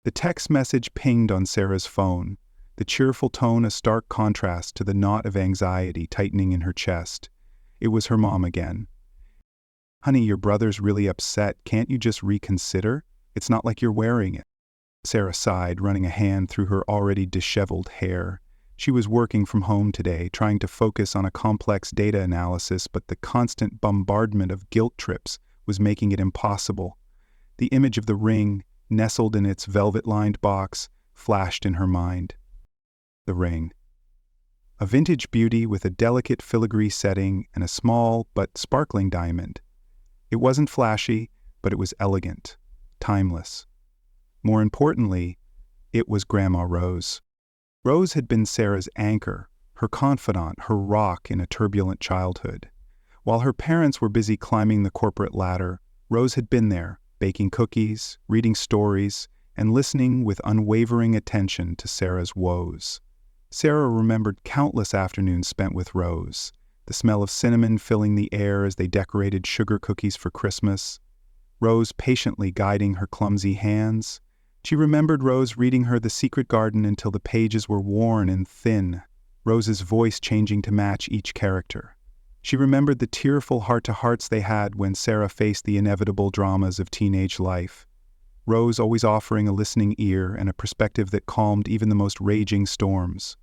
The text message pinged on Sarah's phone, the cheerful tone a stark contrast to the knot of anxiety tightening in her chest. It was her mom again. "Honey, your brother's really upset. Can't you just reconsider? It's not like you're wearing it." Sarah sighed, running a hand through her already disheveled hair. She was working from home today, trying to focus on a complex data analysis, but the constant bombardment of guilt trips was making it impossible. The image of the ring, nestled in its velvet-lined box, flashed in her mind. The ring. A vintage beauty with a delicate filigree setting and a small but sparkling diamond. It wasn't flashy, but it was elegant, timeless. More importantly, it was Grandma Rose. Rose had been Sarah's anchor, her confidant, her rock in a turbulent childhood. While her parents were busy climbing the corporate ladder, Rose had been there, baking cookies, reading stories, and listening with unwavering attention to Sarah's woes. Sarah remembered countless afternoons spent with Rose, the smell of cinnamon filling the air as they decorated sugar cookies for Christmas, Rose patiently guiding her clumsy hands. She remembered Rose reading her The Secret Garden until the pages were worn and thin, Rose's voice changing to match each character. She remembered the tearful heart-to-hearts they had when Sarah faced the inevitable dramas of teenage life, Rose always offering a listening ear and a perspective that calmed even the most raging storms.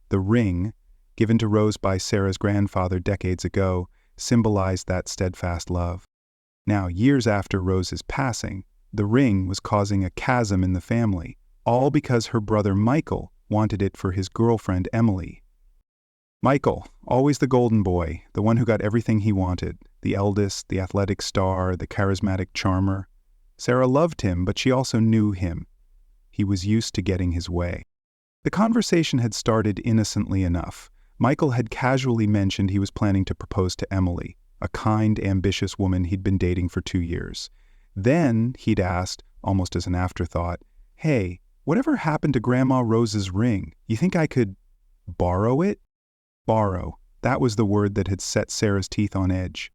The ring, given to Rose by Sarah's grandfather decades ago, symbolized that steadfast love. Now, years after Rose's passing, the ring was causing a chasm in the family, all because her brother Michael wanted it for his girlfriend Emily. Michael, always the golden boy, the one who got everything he wanted, the eldest, the athletic star, the charismatic charmer. Sarah loved him, but she also knew him. He was used to getting his way. The conversation had started innocently enough. Michael had casually mentioned he was planning to propose to Emily, a kind, ambitious woman he'd been dating for 2 years. Then he'd asked, almost as an afterthought, "Hey, whatever happened to Grandma Rose's ring? You think I could borrow it?" Borrow. That was the word that had set Sarah's teeth on edge.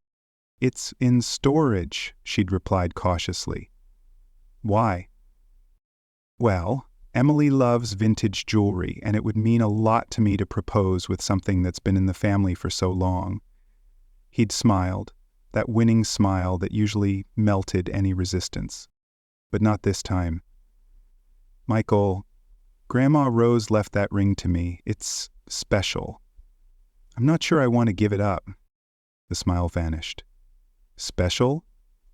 "It's in storage," she'd replied cautiously. "Why?" "Well, Emily loves vintage jewelry, and it would mean a lot to me to propose with something that's been in the family for so long." He'd smiled, that winning smile that usually melted any resistance. But not this time. "Michael, Grandma Rose left that ring to me. It's special. I'm not sure I want to give it up." The smile vanished. "Special?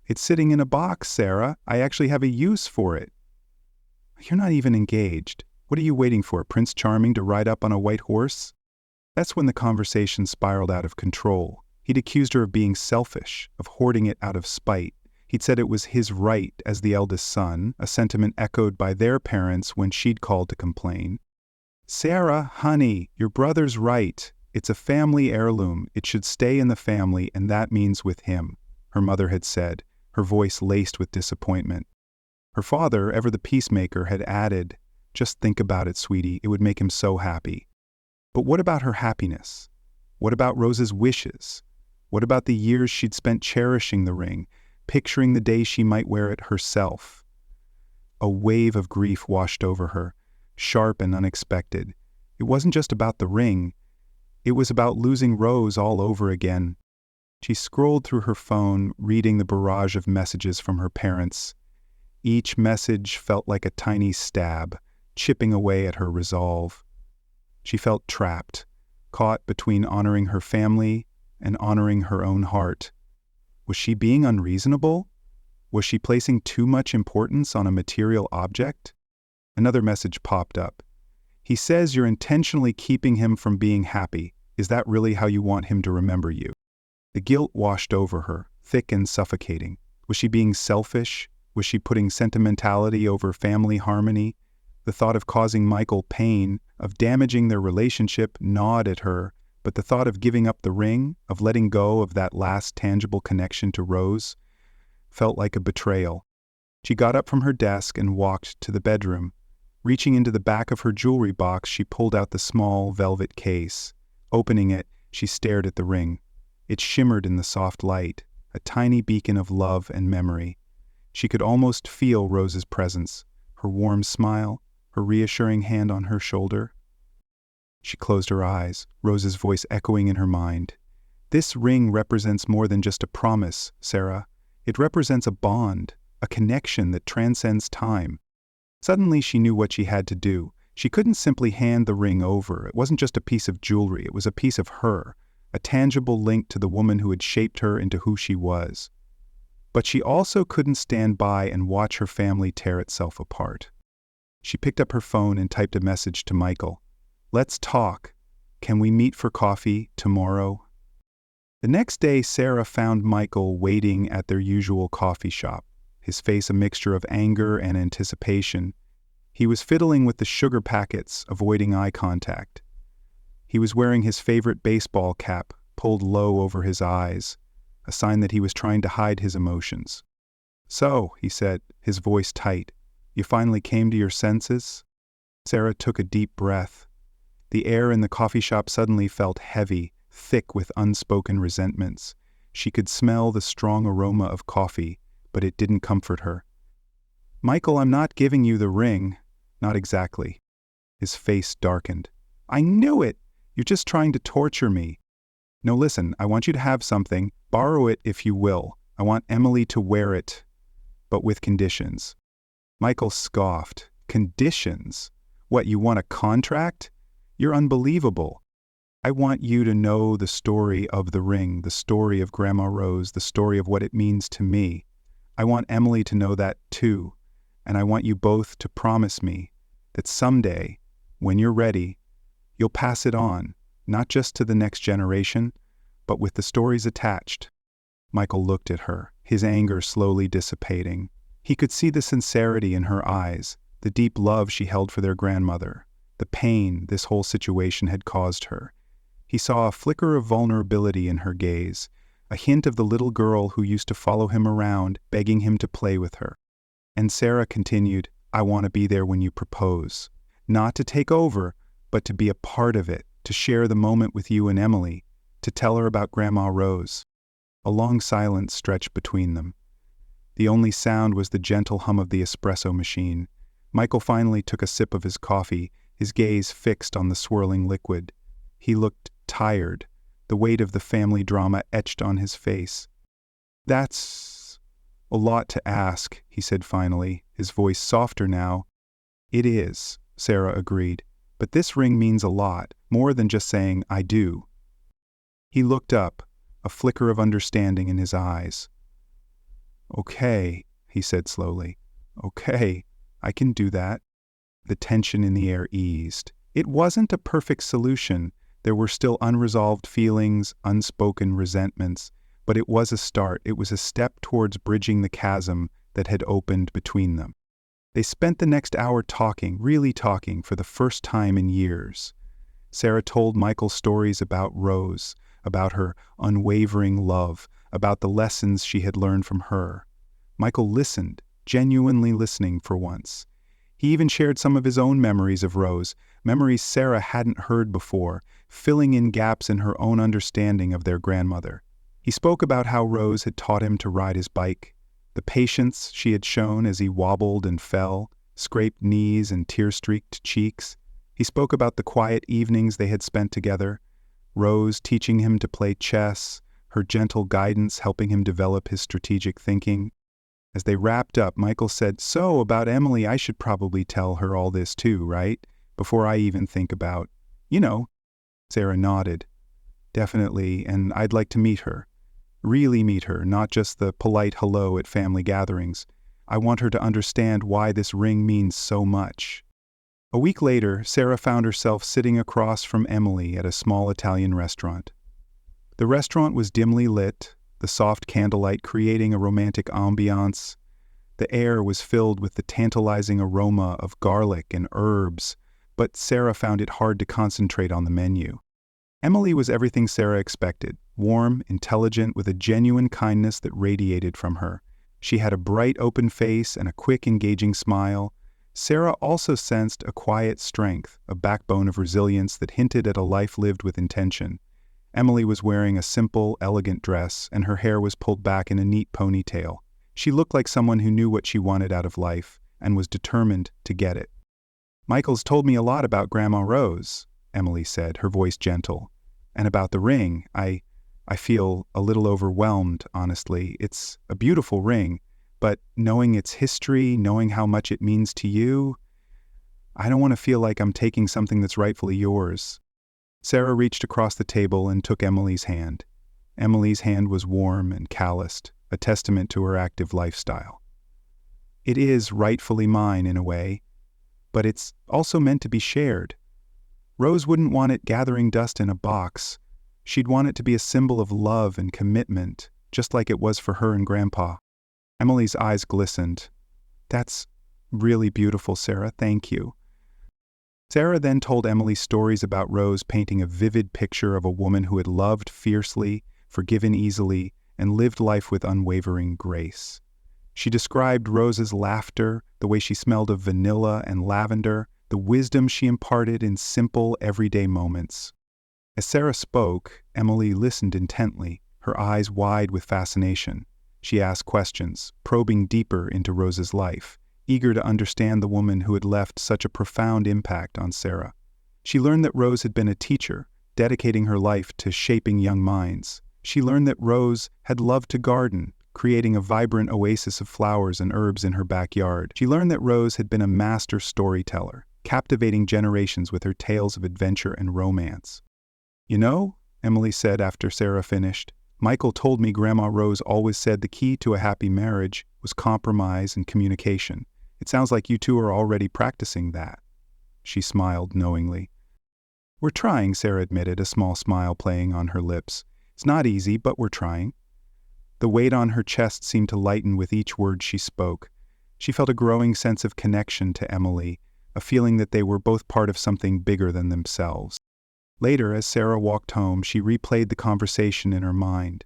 It's sitting in a box, Sarah. I actually have a use for it." "You're not even engaged. What are you waiting for, Prince Charming to ride up on a white horse?" That's when the conversation spiraled out of control. He'd accused her of being selfish, of hoarding it out of spite. He'd said it was his right as the eldest son, a sentiment echoed by their parents when she'd called to complain. "Sarah, honey, your brother's right. It's a family heirloom. It should stay in the family, and that means with him," her mother had said, her voice laced with disappointment. Her father, ever the peacemaker, had added, "Just think about it, sweetie. It would make him so happy." But what about her happiness? What about Rose's wishes? What about the years she'd spent cherishing the ring, picturing the day she might wear it herself? A wave of grief washed over her, sharp and unexpected. It wasn't just about the ring. It was about losing Rose all over again. She scrolled through her phone, reading the barrage of messages from her parents. Each message felt like a tiny stab, chipping away at her resolve. She felt trapped, caught between honoring her family and honoring her own heart. Was she being unreasonable? Was she placing too much importance on a material object? Another message popped up. "He says you're intentionally keeping him from being happy. Is that really how you want him to remember you?" The guilt washed over her, thick and suffocating. Was she being selfish? Was she putting sentimentality over family harmony? The thought of causing Michael pain, of damaging their relationship, gnawed at her, but the thought of giving up the ring, of letting go of that last tangible connection to Rose, felt like a betrayal. She got up from her desk and walked to the bedroom. Reaching into the back of her jewelry box, she pulled out the small velvet case. Opening it, she stared at the ring. It shimmered in the soft light, a tiny beacon of love and memory. She could almost feel Rose's presence, her warm smile, her reassuring hand on her shoulder. She closed her eyes, Rose's voice echoing in her mind. This ring represents more than just a promise, Sarah. It represents a bond, a connection that transcends time. Suddenly she knew what she had to do. She couldn't simply hand the ring over. It wasn't just a piece of jewelry, it was a piece of her, a tangible link to the woman who had shaped her into who she was. But she also couldn't stand by and watch her family tear itself apart. She picked up her phone and typed a message to Michael. "Let's talk. Can we meet for coffee tomorrow?" The next day, Sarah found Michael waiting at their usual coffee shop, his face a mixture of anger and anticipation. He was fiddling with the sugar packets, avoiding eye contact. He was wearing his favorite baseball cap, pulled low over his eyes, a sign that he was trying to hide his emotions. "So," he said, his voice tight, "you finally came to your senses?" Sarah took a deep breath. The air in the coffee shop suddenly felt heavy, thick with unspoken resentments. She could smell the strong aroma of coffee, but it didn't comfort her. "Michael, I'm not giving you the ring." "Not exactly." His face darkened. "I knew it! You're just trying to torture me." "No, listen, I want you to have something. Borrow it if you will. I want Emily to wear it, but with conditions." Michael scoffed. "Conditions? What, you want a contract? You're unbelievable. I want you to know the story of the ring, the story of Grandma Rose, the story of what it means to me. I want Emily to know that too, and I want you both to promise me that someday, when you're ready, you'll pass it on, not just to the next generation, but with the stories attached." Michael looked at her, his anger slowly dissipating. He could see the sincerity in her eyes, the deep love she held for their grandmother, the pain this whole situation had caused her. He saw a flicker of vulnerability in her gaze, a hint of the little girl who used to follow him around, begging him to play with her. And Sarah continued, "I want to be there when you propose. Not to take over, but to be a part of it, to share the moment with you and Emily, to tell her about Grandma Rose." A long silence stretched between them. The only sound was the gentle hum of the espresso machine. Michael finally took a sip of his coffee, his gaze fixed on the swirling liquid. He looked tired, the weight of the family drama etched on his face. "That's a lot to ask," he said finally, his voice softer now. "It is," Sarah agreed, "but this ring means a lot, more than just saying, 'I do.'" He looked up, a flicker of understanding in his eyes. "Okay," he said slowly. "Okay, I can do that." The tension in the air eased. It wasn't a perfect solution. There were still unresolved feelings, unspoken resentments, but it was a start. It was a step towards bridging the chasm that had opened between them. They spent the next hour talking, really talking, for the first time in years. Sarah told Michael stories about Rose, about her unwavering love, about the lessons she had learned from her. Michael listened, genuinely listening for once. He even shared some of his own memories of Rose, memories Sarah hadn't heard before, filling in gaps in her own understanding of their grandmother. He spoke about how Rose had taught him to ride his bike, the patience she had shown as he wobbled and fell, scraped knees and tear-streaked cheeks. He spoke about the quiet evenings they had spent together, Rose teaching him to play chess, her gentle guidance helping him develop his strategic thinking. As they wrapped up, Michael said, "So, about Emily, I should probably tell her all this too, right? Before I even think about, you know." Sarah nodded. "Definitely, and I'd like to meet her. Really meet her, not just the polite hello at family gatherings. I want her to understand why this ring means so much." A week later, Sarah found herself sitting across from Emily at a small Italian restaurant. The restaurant was dimly lit, the soft candlelight creating a romantic ambiance. The air was filled with the tantalizing aroma of garlic and herbs, but Sarah found it hard to concentrate on the menu. Emily was everything Sarah expected, warm, intelligent, with a genuine kindness that radiated from her. She had a bright, open face and a quick, engaging smile. Sarah also sensed a quiet strength, a backbone of resilience that hinted at a life lived with intention. Emily was wearing a simple, elegant dress, and her hair was pulled back in a neat ponytail. She looked like someone who knew what she wanted out of life, and was determined to get it. "Michael's told me a lot about Grandma Rose," Emily said, her voice gentle. "And about the ring. I feel a little overwhelmed, honestly. It's a beautiful ring, but knowing its history, knowing how much it means to you, I don't want to feel like I'm taking something that's rightfully yours." Sarah reached across the table and took Emily's hand. Emily's hand was warm and calloused, a testament to her active lifestyle. "It is rightfully mine in a way, but it's also meant to be shared. Rose wouldn't want it gathering dust in a box. She'd want it to be a symbol of love and commitment, just like it was for her and Grandpa." Emily's eyes glistened. "That's really beautiful, Sarah. Thank you." Sarah then told Emily stories about Rose painting a vivid picture of a woman who had loved fiercely, forgiven easily, and lived life with unwavering grace. She described Rose's laughter, the way she smelled of vanilla and lavender, the wisdom she imparted in simple, everyday moments. As Sarah spoke, Emily listened intently, her eyes wide with fascination. She asked questions, probing deeper into Rose's life, eager to understand the woman who had left such a profound impact on Sarah. She learned that Rose had been a teacher, dedicating her life to shaping young minds. She learned that Rose had loved to garden, creating a vibrant oasis of flowers and herbs in her backyard. She learned that Rose had been a master storyteller, captivating generations with her tales of adventure and romance. "You know," Emily said after Sarah finished, "Michael told me Grandma Rose always said the key to a happy marriage was compromise and communication. It sounds like you two are already practicing that." She smiled knowingly. "We're trying," Sarah admitted, a small smile playing on her lips. "It's not easy, but we're trying." The weight on her chest seemed to lighten with each word she spoke. She felt a growing sense of connection to Emily, a feeling that they were both part of something bigger than themselves. Later, as Sarah walked home, she replayed the conversation in her mind.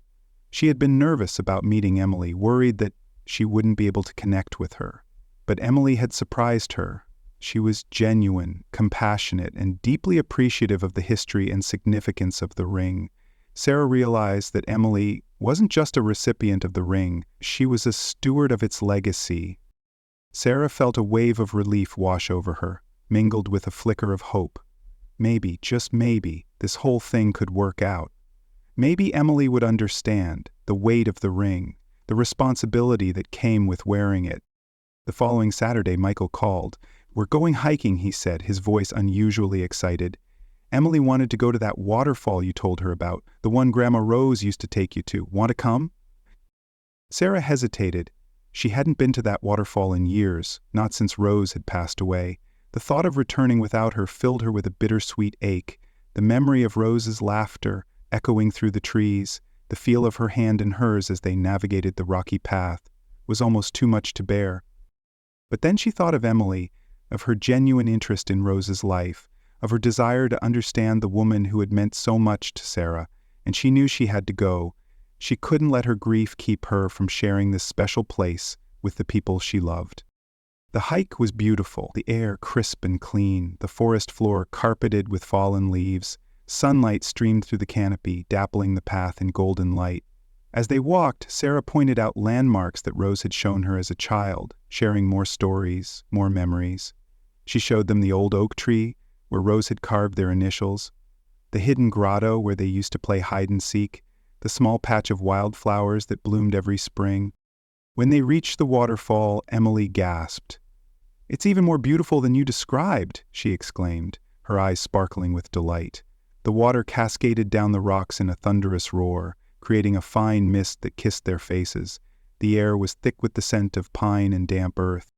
She had been nervous about meeting Emily, worried that she wouldn't be able to connect with her. But Emily had surprised her. She was genuine, compassionate, and deeply appreciative of the history and significance of the ring. Sarah realized that Emily wasn't just a recipient of the ring, she was a steward of its legacy. Sarah felt a wave of relief wash over her, mingled with a flicker of hope. Maybe, just maybe, this whole thing could work out. Maybe Emily would understand the weight of the ring, the responsibility that came with wearing it. The following Saturday, Michael called. "We're going hiking," he said, his voice unusually excited. "Emily wanted to go to that waterfall you told her about, the one Grandma Rose used to take you to. Want to come?" Sarah hesitated. She hadn't been to that waterfall in years, not since Rose had passed away. The thought of returning without her filled her with a bittersweet ache. The memory of Rose's laughter, echoing through the trees, the feel of her hand in hers as they navigated the rocky path, was almost too much to bear. But then she thought of Emily, of her genuine interest in Rose's life, of her desire to understand the woman who had meant so much to Sarah, and she knew she had to go. She couldn't let her grief keep her from sharing this special place with the people she loved. The hike was beautiful, the air crisp and clean, the forest floor carpeted with fallen leaves. Sunlight streamed through the canopy, dappling the path in golden light. As they walked, Sarah pointed out landmarks that Rose had shown her as a child, sharing more stories, more memories. She showed them the old oak tree, where Rose had carved their initials, the hidden grotto where they used to play hide-and-seek, the small patch of wildflowers that bloomed every spring. When they reached the waterfall, Emily gasped. "It's even more beautiful than you described," she exclaimed, her eyes sparkling with delight. The water cascaded down the rocks in a thunderous roar, creating a fine mist that kissed their faces. The air was thick with the scent of pine and damp earth.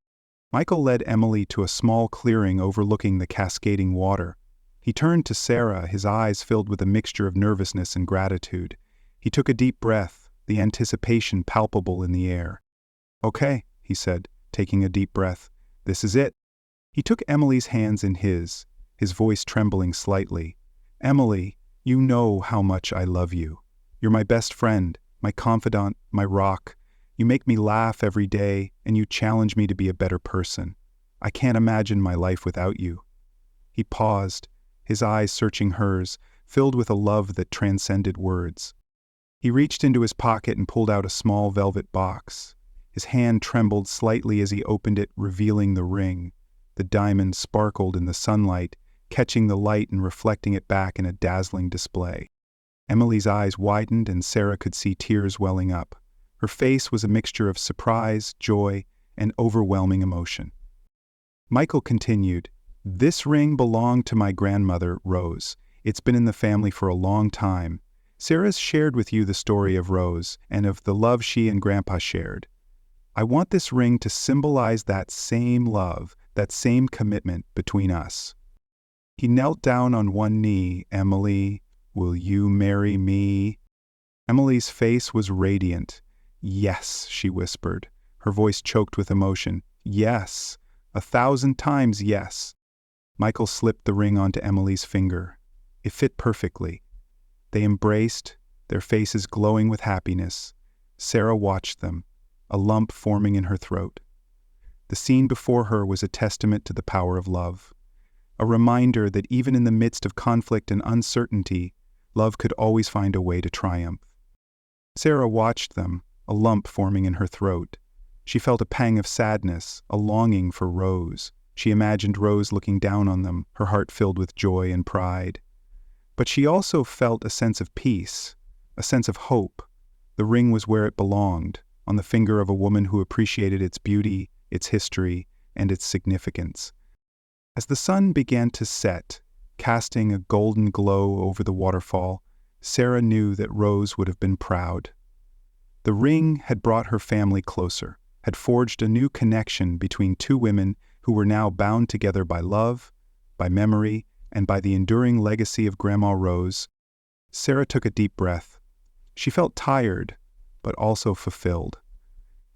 Michael led Emily to a small clearing overlooking the cascading water. He turned to Sarah, his eyes filled with a mixture of nervousness and gratitude. He took a deep breath, the anticipation palpable in the air. "Okay," he said, taking a deep breath. "This is it." He took Emily's hands in his voice trembling slightly. "Emily, you know how much I love you. You're my best friend, my confidant, my rock. You make me laugh every day, and you challenge me to be a better person. I can't imagine my life without you." He paused, his eyes searching hers, filled with a love that transcended words. He reached into his pocket and pulled out a small velvet box. His hand trembled slightly as he opened it, revealing the ring. The diamond sparkled in the sunlight, catching the light and reflecting it back in a dazzling display. Emily's eyes widened and Sarah could see tears welling up. Her face was a mixture of surprise, joy, and overwhelming emotion. Michael continued, "This ring belonged to my grandmother, Rose. It's been in the family for a long time. Sarah's shared with you the story of Rose and of the love she and Grandpa shared. I want this ring to symbolize that same love, that same commitment between us." He knelt down on one knee. "Emily, will you marry me?" Emily's face was radiant. "Yes," she whispered, her voice choked with emotion. "Yes, 1,000 times yes." Michael slipped the ring onto Emily's finger. It fit perfectly. They embraced, their faces glowing with happiness. Sarah watched them, a lump forming in her throat. The scene before her was a testament to the power of love, a reminder that even in the midst of conflict and uncertainty, love could always find a way to triumph. Sarah watched them, a lump forming in her throat. She felt a pang of sadness, a longing for Rose. She imagined Rose looking down on them, her heart filled with joy and pride. But she also felt a sense of peace, a sense of hope. The ring was where it belonged, on the finger of a woman who appreciated its beauty, its history, and its significance. As the sun began to set, casting a golden glow over the waterfall, Sarah knew that Rose would have been proud. The ring had brought her family closer, had forged a new connection between two women who were now bound together by love, by memory, and by the enduring legacy of Grandma Rose. Sarah took a deep breath. She felt tired, but also fulfilled.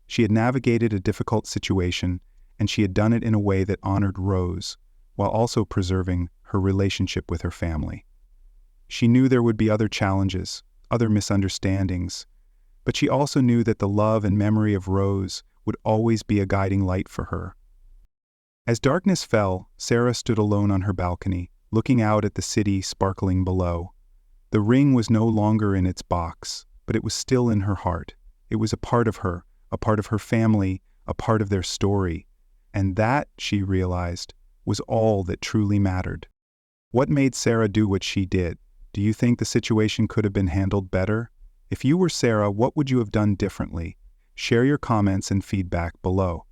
She had navigated a difficult situation, and she had done it in a way that honored Rose, while also preserving her relationship with her family. She knew there would be other challenges, other misunderstandings, but she also knew that the love and memory of Rose would always be a guiding light for her. As darkness fell, Sarah stood alone on her balcony, looking out at the city sparkling below. The ring was no longer in its box, but it was still in her heart. It was a part of her family, a part of their story. And that, she realized, was all that truly mattered. What made Sarah do what she did? Do you think the situation could have been handled better? If you were Sarah, what would you have done differently? Share your comments and feedback below.